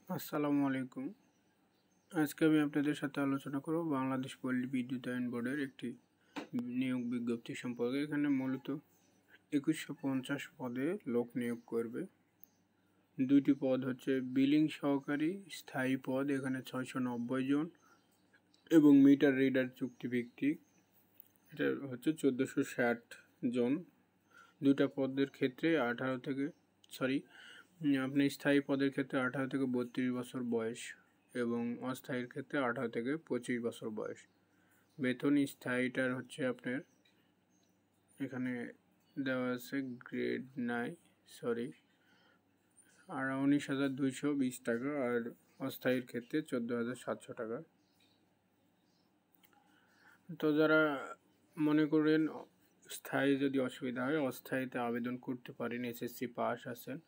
আসসালামু আলাইকুম। আজকে আমি আপনাদের সাথে আলোচনা করব বাংলাদেশ পল্লী বিদ্যুতায়ন বোর্ডের একটি নিয়োগ বিজ্ঞপ্তি সম্পর্কে। এখানে মূলত 2150 পদে লোক নিয়োগ করবে। দুইটি পদ হচ্ছে বিলিং সহকারী স্থায়ী পদ, এখানে 690 জন, এবং মিটার রিডার চুক্তিভিত্তিক, এটা হচ্ছে 1460 জন। দুইটা পদের ক্ষেত্রে আপনি স্থায়ী পদের ক্ষেত্রে 18 থেকে 32 বছর বয়স এবং অস্থায়ীর ক্ষেত্রে 18 থেকে 25 বছর বয়স। বেতন স্থায়ীটার হচ্ছে আপনার এখানে দেওয়া আছে গ্রেড 19,220 টাকা, আর অস্থায়ীর ক্ষেত্রে 14,700 টাকা। তো যারা মনে করেন স্থায়ী যদি অসুবিধা হয়, অস্থায়ীতে আবেদন করতে পারেন। এসএসসি পাস আছেন,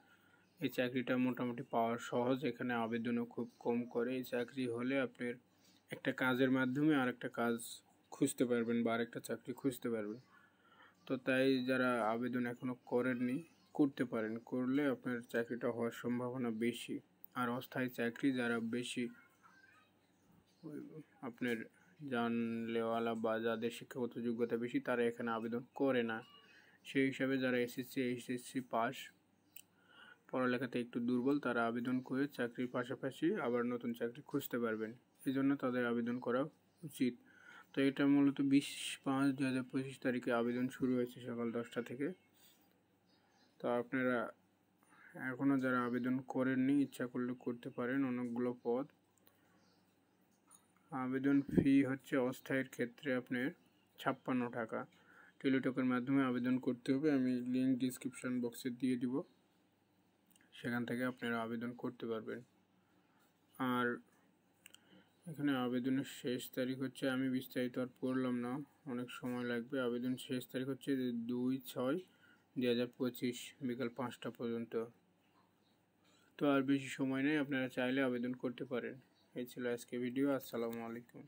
এই চাকরিটা মোটামুটি পাওয়া সহজ, এখানে আবেদনও খুব কম করে। এই চাকরি হলে আপনার একটা কাজের মাধ্যমে আরেকটা কাজ খুঁজতে পারবেন বা আরেকটা চাকরি খুঁজতে পারবেন। তো তাই যারা আবেদন এখনও করেননি, করতে পারেন, করলে আপনার চাকরিটা হওয়ার সম্ভাবনা বেশি। আর অস্থায়ী চাকরি যারা বেশি আপনার জানলেওয়ালা বা যাদের শিক্ষাগত যোগ্যতা বেশি, তারা এখানে আবেদন করে না। সেই হিসাবে যারা এইচএসসি পাস, পড়ালেখাতে একটু দুর্বল, তারা আবেদন করে চাকরির পাশাপাশি আবার নতুন চাকরি খুঁজতে পারবেন। এই জন্য তাদের আবেদন করা উচিত। তো এটা মূলত 20/5/2025 তারিখে আবেদন শুরু হয়েছে সকাল 10টা থেকে। তো আপনারা এখনও যারা আবেদন করেননি, ইচ্ছা করলে করতে পারেন। অনেকগুলো পদ। আবেদন ফি হচ্ছে অস্থায়ীর ক্ষেত্রে আপনার 56 টাকা। টেলিটকের মাধ্যমে আবেদন করতে হবে, আমি লিঙ্ক ডিসক্রিপশন বক্সে দিয়ে দিব, সেখান থেকে আপনারা আবেদন করতে পারবেন। আর এখানে আবেদনের শেষ তারিখ হচ্ছে, আমি বিস্তারিত আর পড়লাম না, অনেক সময় লাগবে। আবেদন শেষ তারিখ হচ্ছে 2/6/2025 বিকাল 5টা পর্যন্ত। তো আর বেশি সময় নেই, আপনারা চাইলে আবেদন করতে পারেন। এই ছিল আজকে ভিডিও। আসসালামু আলাইকুম।